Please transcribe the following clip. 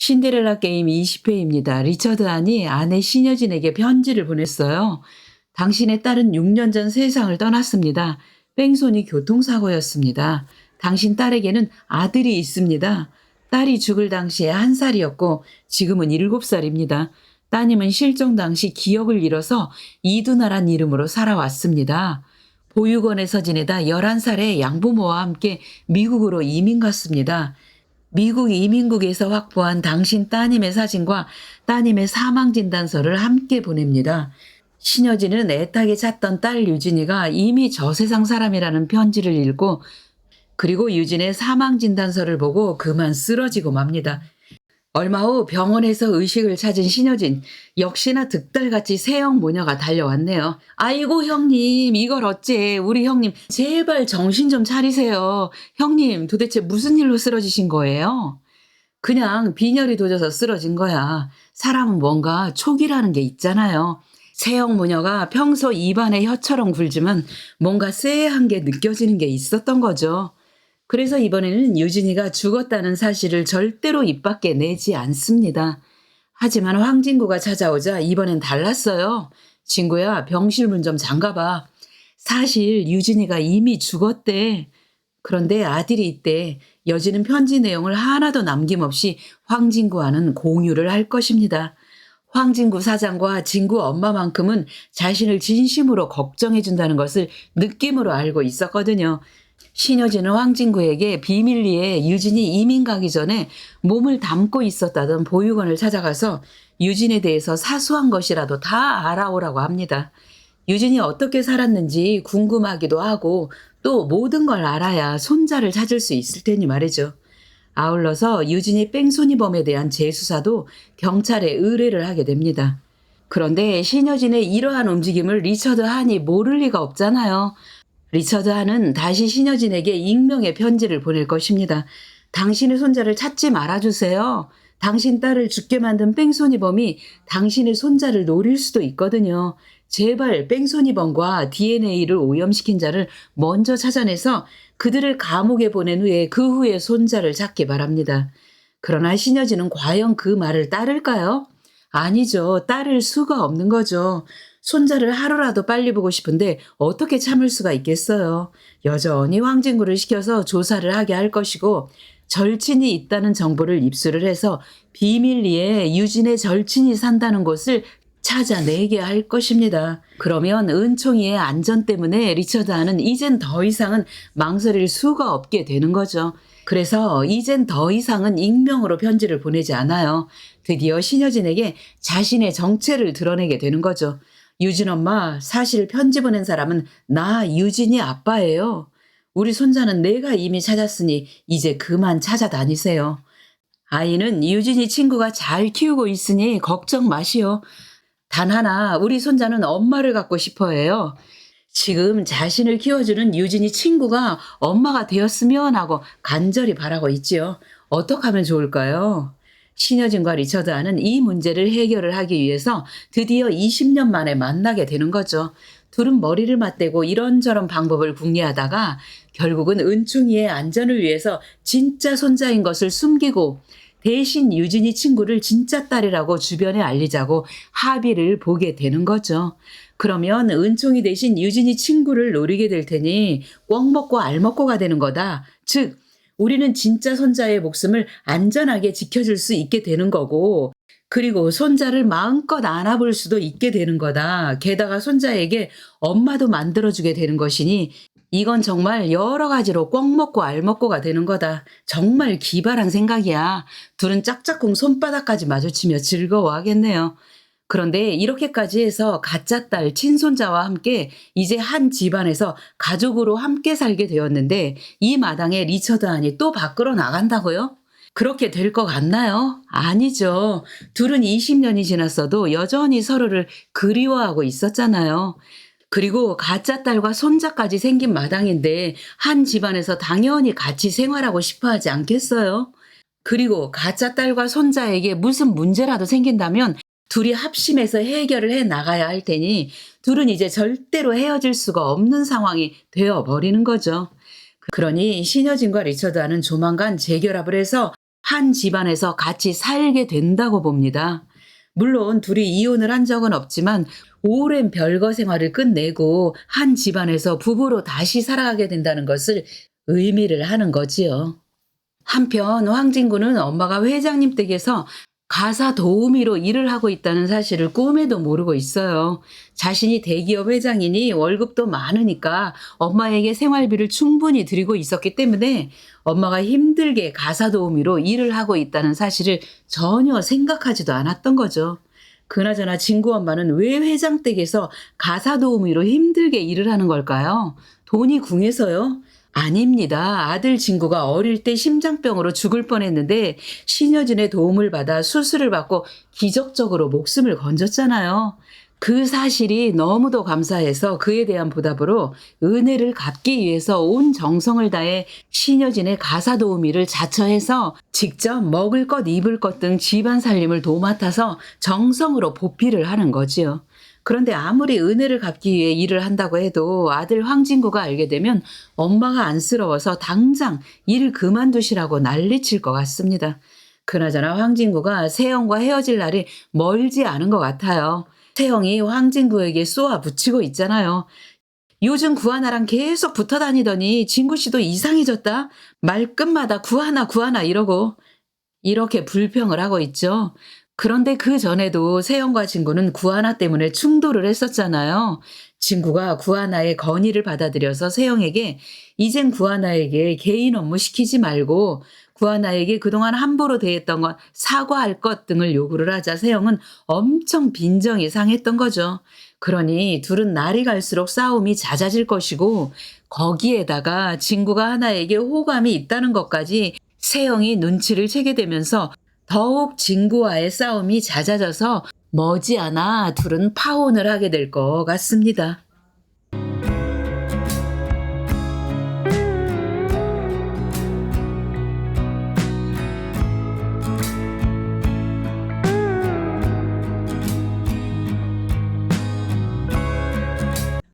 신데렐라 게임 20회입니다. 리처드 안이 아내 신여진에게 편지를 보냈어요. 당신의 딸은 6년 전 세상을 떠났습니다. 뺑소니 교통사고였습니다. 당신 딸에게는 아들이 있습니다. 딸이 죽을 당시에 1살이었고 지금은 7살입니다. 따님은 실종 당시 기억을 잃어서 이두나란 이름으로 살아왔습니다. 보육원에서 지내다 11살에 양부모와 함께 미국으로 이민 갔습니다. 미국 이민국에서 확보한 당신 따님의 사진과 따님의 사망진단서를 함께 보냅니다. 신여진은 애타게 찾던 딸 유진이가 이미 저 세상 사람이라는 편지를 읽고 그리고 유진의 사망진단서를 보고 그만 쓰러지고 맙니다. 얼마 후 병원에서 의식을 찾은 신여진, 역시나 득달같이 새형 모녀가 달려왔네요. 아이고 형님, 이걸 어째. 우리 형님 제발 정신 좀 차리세요. 형님 도대체 무슨 일로 쓰러지신 거예요? 그냥 빈혈이 도져서 쓰러진 거야. 사람은 뭔가 촉이라는 게 있잖아요. 새형 모녀가 평소 입안에 혀처럼 굴지만 뭔가 쎄한 게 느껴지는 게 있었던 거죠. 그래서 이번에는 유진이가 죽었다는 사실을 절대로 입 밖에 내지 않습니다. 하지만 황진구가 찾아오자 이번엔 달랐어요. 진구야, 병실문 좀 잠가봐. 사실 유진이가 이미 죽었대. 그런데 아들이 있대. 여진은 편지 내용을 하나도 남김없이 황진구와는 공유를 할 것입니다. 황진구 사장과 진구 엄마만큼은 자신을 진심으로 걱정해준다는 것을 느낌으로 알고 있었거든요. 신여진은 황진구에게 비밀리에 유진이 이민 가기 전에 몸을 담고 있었다던 보육원을 찾아가서 유진에 대해서 사소한 것이라도 다 알아오라고 합니다. 유진이 어떻게 살았는지 궁금하기도 하고 또 모든 걸 알아야 손자를 찾을 수 있을 테니 말이죠. 아울러서 유진이 뺑소니범에 대한 재수사도 경찰에 의뢰를 하게 됩니다. 그런데 신여진의 이러한 움직임을 리처드 한이 모를 리가 없잖아요. 리처드 한은 다시 신여진에게 익명의 편지를 보낼 것입니다. 당신의 손자를 찾지 말아주세요. 당신 딸을 죽게 만든 뺑소니범이 당신의 손자를 노릴 수도 있거든요. 제발 뺑소니범과 DNA를 오염시킨 자를 먼저 찾아내서 그들을 감옥에 보낸 후에 그 후에 손자를 찾기 바랍니다. 그러나 신여진은 과연 그 말을 따를까요? 아니죠. 따를 수가 없는 거죠. 손자를 하루라도 빨리 보고 싶은데 어떻게 참을 수가 있겠어요. 여전히 황진구를 시켜서 조사를 하게 할 것이고 절친이 있다는 정보를 입수를 해서 비밀리에 유진의 절친이 산다는 곳을 찾아내게 할 것입니다. 그러면 은총이의 안전 때문에 리처드 한은 이젠 더 이상은 망설일 수가 없게 되는 거죠. 그래서 이젠 더 이상은 익명으로 편지를 보내지 않아요. 드디어 신여진에게 자신의 정체를 드러내게 되는 거죠. 유진 엄마, 사실 편지 보낸 사람은 나 유진이 아빠예요. 우리 손자는 내가 이미 찾았으니 이제 그만 찾아다니세요. 아이는 유진이 친구가 잘 키우고 있으니 걱정 마시오. 단 하나 우리 손자는 엄마를 갖고 싶어 해요. 지금 자신을 키워주는 유진이 친구가 엄마가 되었으면 하고 간절히 바라고 있지요. 어떻게 하면 좋을까요? 신여진과 리처드 한은 이 문제를 해결을 하기 위해서 드디어 20년 만에 만나게 되는 거죠. 둘은 머리를 맞대고 이런저런 방법을 궁리하다가 결국은 은총이의 안전을 위해서 진짜 손자인 것을 숨기고 대신 유진이 친구를 진짜 딸이라고 주변에 알리자고 합의를 보게 되는 거죠. 그러면 은총이 대신 유진이 친구를 노리게 될 테니 꿩 먹고 알 먹고가 되는 거다. 즉 우리는 진짜 손자의 목숨을 안전하게 지켜줄 수 있게 되는 거고 그리고 손자를 마음껏 안아볼 수도 있게 되는 거다. 게다가 손자에게 엄마도 만들어주게 되는 것이니 이건 정말 여러 가지로 꿩 먹고 알 먹고가 되는 거다. 정말 기발한 생각이야. 둘은 짝짝꿍 손바닥까지 마주치며 즐거워하겠네요. 그런데 이렇게까지 해서 가짜 딸 친손자와 함께 이제 한 집안에서 가족으로 함께 살게 되었는데 이 마당에 리처드 한이 또 밖으로 나간다고요? 그렇게 될 것 같나요? 아니죠. 둘은 20년이 지났어도 여전히 서로를 그리워하고 있었잖아요. 그리고 가짜 딸과 손자까지 생긴 마당인데 한 집안에서 당연히 같이 생활하고 싶어 하지 않겠어요? 그리고 가짜 딸과 손자에게 무슨 문제라도 생긴다면 둘이 합심해서 해결을 해 나가야 할 테니 둘은 이제 절대로 헤어질 수가 없는 상황이 되어버리는 거죠. 그러니 신여진과 리처드 한은 조만간 재결합을 해서 한 집안에서 같이 살게 된다고 봅니다. 물론 둘이 이혼을 한 적은 없지만 오랜 별거 생활을 끝내고 한 집안에서 부부로 다시 살아가게 된다는 것을 의미를 하는 거지요. 한편 황진구는 엄마가 회장님 댁에서 가사 도우미로 일을 하고 있다는 사실을 꿈에도 모르고 있어요. 자신이 대기업 회장이니 월급도 많으니까 엄마에게 생활비를 충분히 드리고 있었기 때문에 엄마가 힘들게 가사 도우미로 일을 하고 있다는 사실을 전혀 생각하지도 않았던 거죠. 그나저나 진구 엄마는 왜 회장 댁에서 가사 도우미로 힘들게 일을 하는 걸까요? 돈이 궁해서요? 아닙니다. 아들 진구가 어릴 때 심장병으로 죽을 뻔했는데 신여진의 도움을 받아 수술을 받고 기적적으로 목숨을 건졌잖아요. 그 사실이 너무도 감사해서 그에 대한 보답으로 은혜를 갚기 위해서 온 정성을 다해 신여진의 가사 도우미를 자처해서 직접 먹을 것 입을 것 등 집안 살림을 도맡아서 정성으로 보필을 하는 거지요. 그런데 아무리 은혜를 갚기 위해 일을 한다고 해도 아들 황진구가 알게 되면 엄마가 안쓰러워서 당장 일 그만두시라고 난리칠 것 같습니다. 그나저나 황진구가 세영과 헤어질 날이 멀지 않은 것 같아요. 세영이 황진구에게 쏘아 붙이고 있잖아요. 요즘 구하나랑 계속 붙어 다니더니 진구 씨도 이상해졌다. 말끝마다 구하나 구하나 이러고 이렇게 불평을 하고 있죠. 그런데 그 전에도 세영과 진구는 구하나 때문에 충돌을 했었잖아요. 진구가 구하나의 건의를 받아들여서 세영에게 이젠 구하나에게 개인 업무 시키지 말고 구하나에게 그동안 함부로 대했던 건 사과할 것 등을 요구를 하자 세영은 엄청 빈정이 상했던 거죠. 그러니 둘은 날이 갈수록 싸움이 잦아질 것이고 거기에다가 진구가 하나에게 호감이 있다는 것까지 세영이 눈치를 채게 되면서 더욱 진구와의 싸움이 잦아져서 머지않아 둘은 파혼을 하게 될 것 같습니다.